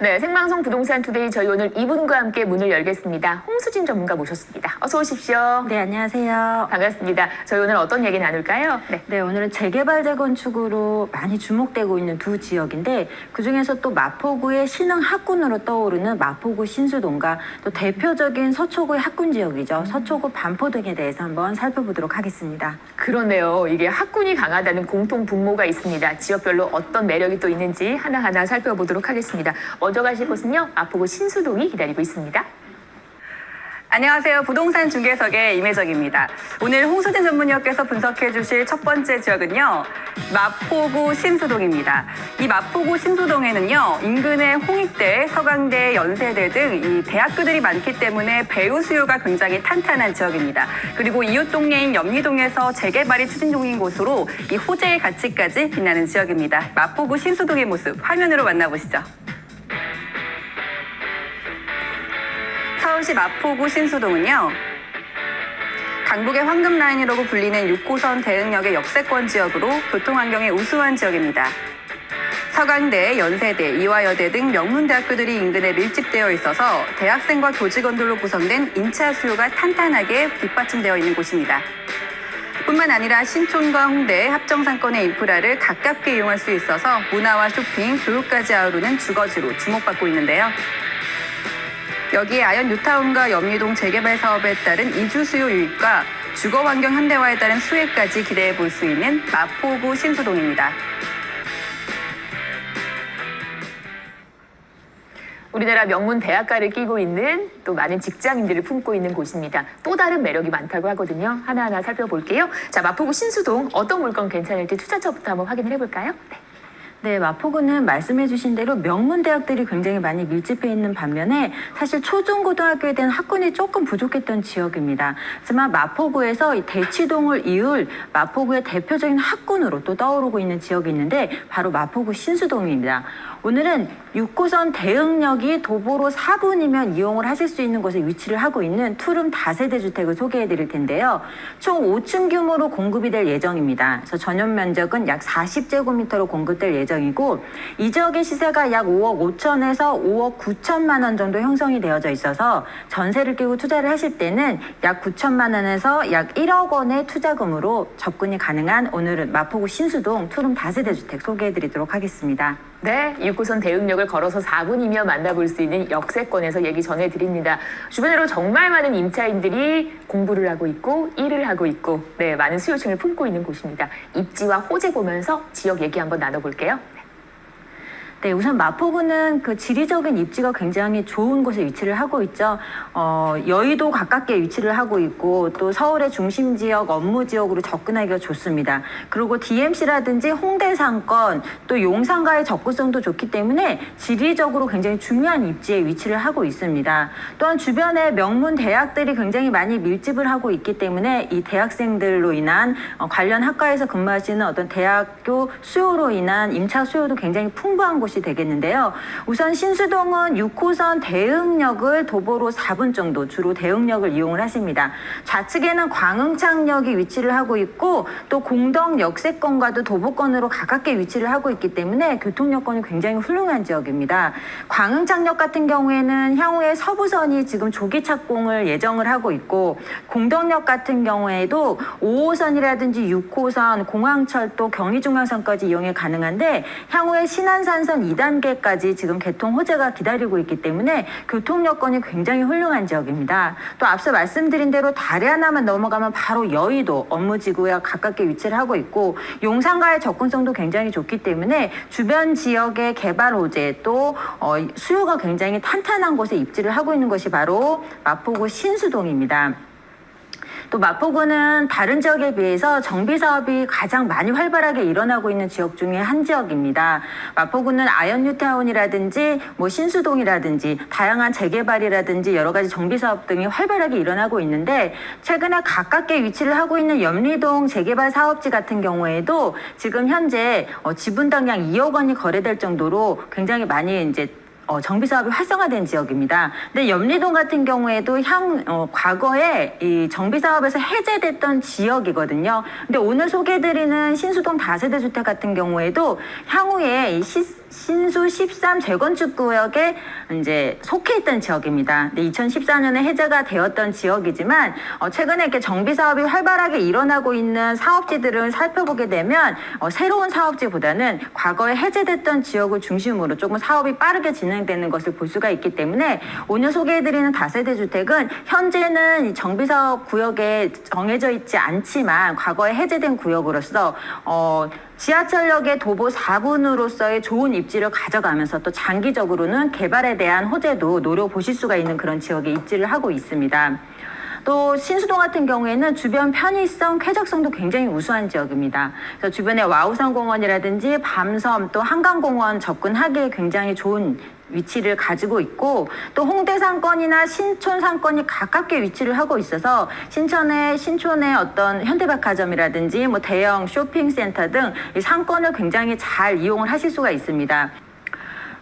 네, 생방송 부동산 투데이 저희 오늘 이분과 함께 문을 열겠습니다. 홍수진 전문가 모셨습니다. 어서 오십시오. 네, 안녕하세요. 반갑습니다. 저희 오늘 어떤 얘기 나눌까요? 네, 오늘은 재개발 재건축으로 많이 주목되고 있는 두 지역인데 그중에서 또 마포구의 신흥 학군으로 떠오르는 마포구 신수동과 또 대표적인 서초구의 학군 지역이죠. 서초구 반포 등에 대해서 한번 살펴보도록 하겠습니다. 그렇네요. 이게 학군이 강하다는 공통 분모가 있습니다. 지역별로 어떤 매력이 또 있는지 하나하나 살펴보도록 하겠습니다. 먼저 가실 곳은요, 마포구 신수동이 기다리고 있습니다. 안녕하세요. 부동산 중개석의 임혜정입니다. 오늘 홍수진 전문의께서 분석해 주실 첫 번째 지역은요, 마포구 신수동입니다. 이 마포구 신수동에는요, 인근의 홍익대, 서강대, 연세대 등 이 대학교들이 많기 때문에 배우 수요가 굉장히 탄탄한 지역입니다. 그리고 이웃 동네인 염리동에서 재개발이 추진 중인 곳으로 이 호재의 가치까지 빛나는 지역입니다. 마포구 신수동의 모습 화면으로 만나보시죠. 서울시 마포구 신수동은요, 강북의 황금라인이라고 불리는 6호선 대흥역의 역세권 지역으로 교통환경이 우수한 지역입니다. 서강대, 연세대, 이화여대 등 명문대학교들이 인근에 밀집되어 있어서 대학생과 교직원들로 구성된 인차 수요가 탄탄하게 뒷받침되어 있는 곳입니다. 뿐만 아니라 신촌과 홍대, 합정상권의 인프라를 가깝게 이용할 수 있어서 문화와 쇼핑, 교육까지 아우르는 주거지로 주목받고 있는데요. 여기에 아현 뉴타운과 염리동 재개발 사업에 따른 이주 수요 유입과 주거 환경 현대화에 따른 수혜까지 기대해 볼 수 있는 마포구 신수동입니다. 우리나라 명문 대학가를 끼고 있는 또 많은 직장인들을 품고 있는 곳입니다. 또 다른 매력이 많다고 하거든요. 하나하나 살펴볼게요. 자, 마포구 신수동 어떤 물건 괜찮을지 투자처부터 한번 확인을 해볼까요? 네, 마포구는 말씀해주신 대로 명문 대학들이 굉장히 많이 밀집해 있는 반면에 사실 초중고등학교에 대한 학군이 조금 부족했던 지역입니다. 하지만 마포구에서 이 대치동을 이을 마포구의 대표적인 학군으로 또 떠오르고 있는 지역이 있는데 바로 마포구 신수동입니다. 오늘은 6호선 대흥역이 도보로 4분이면 이용을 하실 수 있는 곳에 위치를 하고 있는 투룸 다세대 주택을 소개해 드릴 텐데요. 총 5층 규모로 공급이 될 예정입니다. 그래서 전용 면적은 약 40제곱미터로 공급될 예정이고 이 지역의 시세가 약 5억 5천에서 5억 9천만 원 정도 형성이 되어져 있어서 전세를 끼고 투자를 하실 때는 약 9천만 원에서 약 1억 원의 투자금으로 접근이 가능한 오늘은 마포구 신수동 투룸 다세대 주택 소개해 드리도록 하겠습니다. 네, 6호선 대흥역을 걸어서 4분이면 만나볼 수 있는 역세권에서 얘기 전해드립니다. 주변으로 정말 많은 임차인들이 공부를 하고 있고 일을 하고 있고 네, 많은 수요층을 품고 있는 곳입니다. 입지와 호재 보면서 지역 얘기 한번 나눠볼게요. 네, 우선 마포구는 그 지리적인 입지가 굉장히 좋은 곳에 위치를 하고 있죠. 여의도 가깝게 위치를 하고 있고 또 서울의 중심 지역, 업무 지역으로 접근하기가 좋습니다. 그리고 DMC라든지 홍대 상권 또 용산과의 접근성도 좋기 때문에 지리적으로 굉장히 중요한 입지에 위치를 하고 있습니다. 또한 주변에 명문 대학들이 굉장히 많이 밀집을 하고 있기 때문에 이 대학생들로 인한 관련 학과에서 근무하시는 어떤 대학교 수요로 인한 임차 수요도 굉장히 풍부한 곳이 되겠는데요. 우선 신수동은 6호선 대흥역을 도보로 4분 정도 주로 대흥역을 이용을 하십니다. 좌측에는 광흥창역이 위치를 하고 있고 또 공덕 역세권과도 도보권으로 가깝게 위치를 하고 있기 때문에 교통 여건이 굉장히 훌륭한 지역입니다. 광흥창역 같은 경우에는 향후에 서부선이 지금 조기 착공을 예정을 하고 있고 공덕역 같은 경우에도 5호선이라든지 6호선, 공항철도, 경의중앙선까지 이용이 가능한데 향후에 신안산선 2단계까지 지금 개통 호재가 기다리고 있기 때문에 교통 여건이 굉장히 훌륭한 지역입니다. 또 앞서 말씀드린 대로 다리 하나만 넘어가면 바로 여의도 업무지구에 가깝게 위치를 하고 있고 용산과의 접근성도 굉장히 좋기 때문에 주변 지역의 개발 호재 또 수요가 굉장히 탄탄한 곳에 입지를 하고 있는 것이 바로 마포구 신수동입니다. 또 마포구는 다른 지역에 비해서 정비 사업이 가장 많이 활발하게 일어나고 있는 지역 중에 한 지역입니다. 마포구는 아현 뉴타운이라든지 신수동이라든지 다양한 재개발이라든지 여러 가지 정비 사업 등이 활발하게 일어나고 있는데 최근에 가깝게 위치를 하고 있는 염리동 재개발 사업지 같은 경우에도 지금 현재 지분당 약 2억 원이 거래될 정도로 굉장히 많이 이제 정비 사업이 활성화된 지역입니다. 근데 염리동 같은 경우에도 과거에 이 정비 사업에서 해제됐던 지역이거든요. 근데 오늘 소개해드리는 신수동 다세대 주택 같은 경우에도 향후에 이 신수 13 재건축 구역에 이제 속해 있던 지역입니다. 2014년에 해제가 되었던 지역이지만 최근에 이렇게 정비 사업이 활발하게 일어나고 있는 사업지들을 살펴보게 되면 새로운 사업지보다는 과거에 해제됐던 지역을 중심으로 조금 사업이 빠르게 진행되는 것을 볼 수가 있기 때문에 오늘 소개해드리는 다세대 주택은 현재는 이 정비 사업 구역에 정해져 있지 않지만 과거에 해제된 구역으로서 지하철역의 도보 4분으로서의 좋은 입지를 가져가면서 또 장기적으로는 개발에 대한 호재도 노려보실 수가 있는 그런 지역에 입지를 하고 있습니다. 또 신수동 같은 경우에는 주변 편의성, 쾌적성도 굉장히 우수한 지역입니다. 그래서 주변에 와우산 공원이라든지 밤섬 또 한강공원 접근하기에 굉장히 좋은 위치를 가지고 있고 또 홍대 상권이나 신촌 상권이 가깝게 위치를 하고 있어서 신촌의 어떤 현대백화점이라든지 뭐 대형 쇼핑센터 등 이 상권을 굉장히 잘 이용을 하실 수가 있습니다.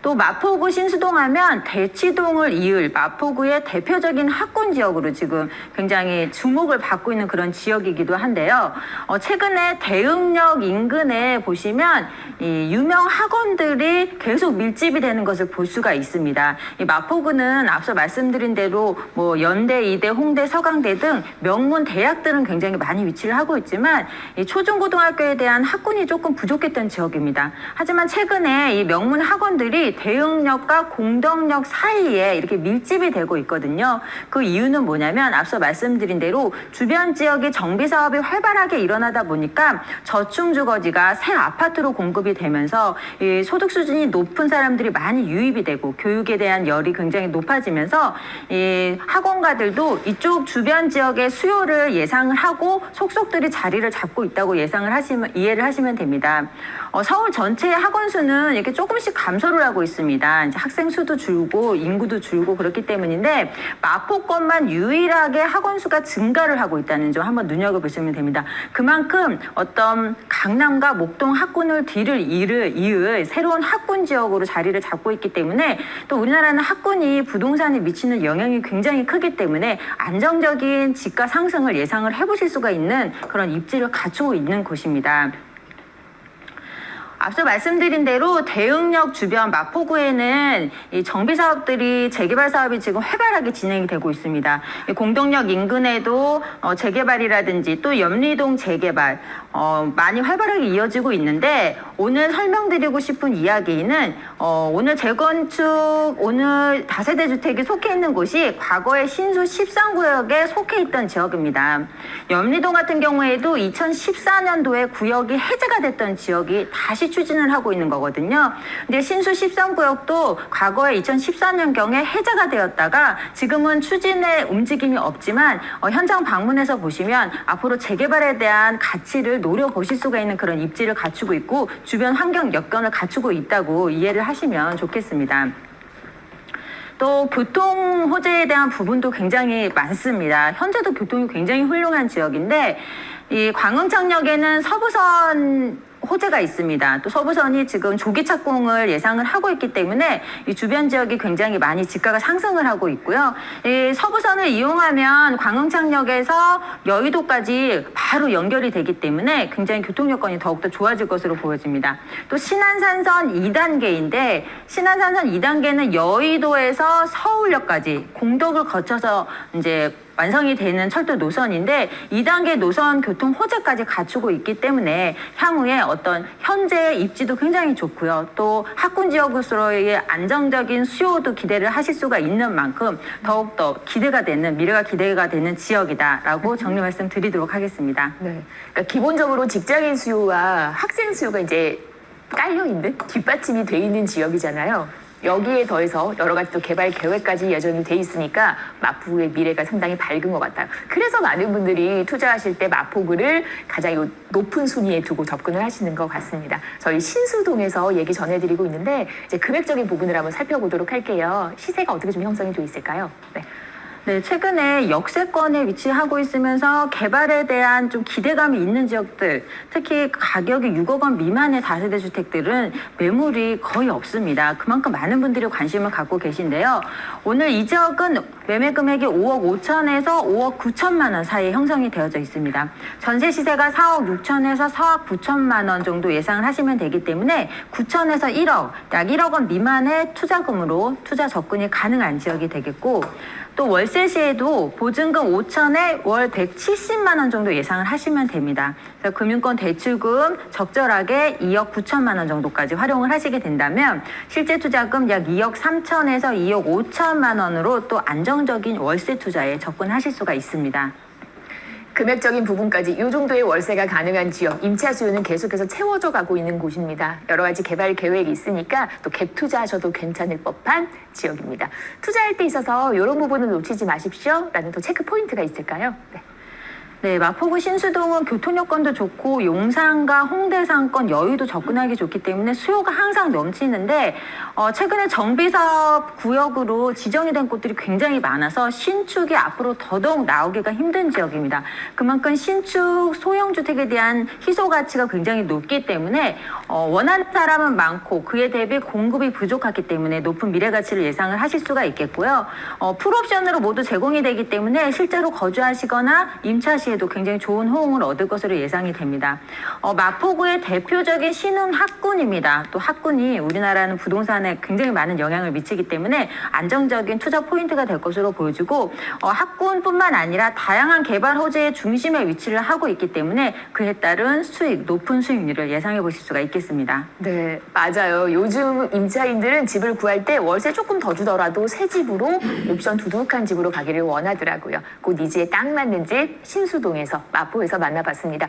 또 마포구 신수동 하면 대치동을 이을 마포구의 대표적인 학군 지역으로 지금 굉장히 주목을 받고 있는 그런 지역이기도 한데요. 최근에 대흥역 인근에 보시면 이 유명 학원들이 계속 밀집이 되는 것을 볼 수가 있습니다. 이 마포구는 앞서 말씀드린 대로 뭐 연대, 이대, 홍대, 서강대 등 명문 대학들은 굉장히 많이 위치를 하고 있지만 이 초중고등학교에 대한 학군이 조금 부족했던 지역입니다. 하지만 최근에 이 명문 학원들이 대흥역과 공덕역 사이에 이렇게 밀집이 되고 있거든요. 그 이유는 뭐냐면 앞서 말씀드린 대로 주변 지역의 정비 사업이 활발하게 일어나다 보니까 저층 주거지가 새 아파트로 공급이 되면서 이 소득 수준이 높은 사람들이 많이 유입이 되고 교육에 대한 열이 굉장히 높아지면서 이 학원가들도 이쪽 주변 지역의 수요를 예상을 하고 속속들이 자리를 잡고 있다고 이해를 하시면 됩니다. 서울 전체의 학원 수는 이렇게 조금씩 감소를 하고 있습니다. 이제 학생 수도 줄고 인구도 줄고 그렇기 때문인데 마포권만 유일하게 학원 수가 증가를 하고 있다는 점 한번 눈여겨보시면 됩니다. 그만큼 어떤 강남과 목동 학군을 뒤를 이을 새로운 학군 지역으로 자리를 잡고 있기 때문에 또 우리나라는 학군이 부동산에 미치는 영향이 굉장히 크기 때문에 안정적인 집가 상승을 예상을 해보실 수가 있는 그런 입지를 갖추고 있는 곳입니다. 앞서 말씀드린 대로 대흥역 주변 마포구에는 이 정비 사업들이 재개발 사업이 지금 활발하게 진행이 되고 있습니다. 공덕역 인근에도 재개발이라든지 또 염리동 재개발 많이 활발하게 이어지고 있는데 오늘 설명드리고 싶은 이야기는 오늘 재건축 오늘 다세대 주택이 속해 있는 곳이 과거의 신수 13구역에 속해 있던 지역입니다. 염리동 같은 경우에도 2014년도에 구역이 해제가 됐던 지역이 다시 추진을 하고 있는 거거든요. 근데 신수 13구역도 과거에 2014년경에 해제가 되었다가 지금은 추진의 움직임이 없지만 현장 방문해서 보시면 앞으로 재개발에 대한 가치를 노려보실 수가 있는 그런 입지를 갖추고 있고 주변 환경 여건을 갖추고 있다고 이해를 하시면 좋겠습니다. 또 교통 호재에 대한 부분도 굉장히 많습니다. 현재도 교통이 굉장히 훌륭한 지역인데 이 광흥창역에는 서부선 호재가 있습니다. 또 서부선이 지금 조기 착공을 예상을 하고 있기 때문에 이 주변 지역이 굉장히 많이 집가가 상승을 하고 있고요. 이 서부선을 이용하면 광흥창역에서 여의도까지 바로 연결이 되기 때문에 굉장히 교통 여건이 더욱더 좋아질 것으로 보여집니다. 또 신안산선 2단계인데 신안산선 2단계는 여의도에서 서울역까지 공덕을 거쳐서 이제 완성이 되는 철도 노선인데 2단계 노선 교통 호재까지 갖추고 있기 때문에 향후에 어떤 현재의 입지도 굉장히 좋고요. 또 학군 지역으로서의 안정적인 수요도 기대를 하실 수가 있는 만큼 더욱더 미래가 기대가 되는 지역이다라고 정리 말씀 드리도록 하겠습니다. 네. 그러니까 기본적으로 직장인 수요와 학생 수요가 이제 깔려 있는 뒷받침이 돼 있는 지역이잖아요. 여기에 더해서 여러 가지 또 개발 계획까지 예정이 돼 있으니까 마포구의 미래가 상당히 밝은 것 같아요. 그래서 많은 분들이 투자하실 때 마포구를 가장 높은 순위에 두고 접근을 하시는 것 같습니다. 저희 신수동에서 얘기 전해드리고 있는데 이제 금액적인 부분을 한번 살펴보도록 할게요. 시세가 어떻게 좀 형성이 돼 있을까요? 네. 네, 최근에 역세권에 위치하고 있으면서 개발에 대한 좀 기대감이 있는 지역들, 특히 가격이 6억 원 미만의 다세대 주택들은 매물이 거의 없습니다. 그만큼 많은 분들이 관심을 갖고 계신데요. 오늘 이 지역은 매매 금액이 5억 5천에서 5억 9천만 원 사이에 형성이 되어져 있습니다. 전세 시세가 4억 6천에서 4억 9천만 원 정도 예상을 하시면 되기 때문에 9천에서 1억, 약 1억 원 미만의 투자금으로 투자 접근이 가능한 지역이 되겠고, 또 월세 시에도 보증금 5천에 월 170만 원 정도 예상을 하시면 됩니다. 그래서 금융권 대출금 적절하게 2억 9천만 원 정도까지 활용을 하시게 된다면 실제 투자금 약 2억 3천에서 2억 5천만 원으로 또 안정적인 월세 투자에 접근하실 수가 있습니다. 금액적인 부분까지 이 정도의 월세가 가능한 지역, 임차 수요는 계속해서 채워져 가고 있는 곳입니다. 여러 가지 개발 계획이 있으니까 또 갭 투자하셔도 괜찮을 법한 지역입니다. 투자할 때 있어서 이런 부분은 놓치지 마십시오 라는 또 체크 포인트가 있을까요? 네. 네, 마포구 신수동은 교통 여건도 좋고 용산과 홍대 상권 여의도 접근하기 좋기 때문에 수요가 항상 넘치는데 최근에 정비사업 구역으로 지정이 된 곳들이 굉장히 많아서 신축이 앞으로 더더욱 나오기가 힘든 지역입니다. 그만큼 신축 소형주택에 대한 희소 가치가 굉장히 높기 때문에 원하는 사람은 많고 그에 대비 공급이 부족하기 때문에 높은 미래 가치를 예상을 하실 수가 있겠고요. 풀옵션으로 모두 제공이 되기 때문에 실제로 거주하시거나 임차시에도 굉장히 좋은 호응을 얻을 것으로 예상이 됩니다. 마포구의 대표적인 신흥 학군입니다. 또 학군이 우리나라는 부동산에 굉장히 많은 영향을 미치기 때문에 안정적인 투자 포인트가 될 것으로 보여지고 학군뿐만 아니라 다양한 개발 호재의 중심에 위치를 하고 있기 때문에 그에 따른 수익, 높은 수익률을 예상해 보실 수가 있겠습니다. 네, 맞아요. 요즘 임차인들은 집을 구할 때 월세 조금 더 주더라도 새 집으로 옵션 두둑한 집으로 가기를 원하더라고요. 곧 니즈에 딱 맞는 집 신수동에서 마포에서 만나봤습니다.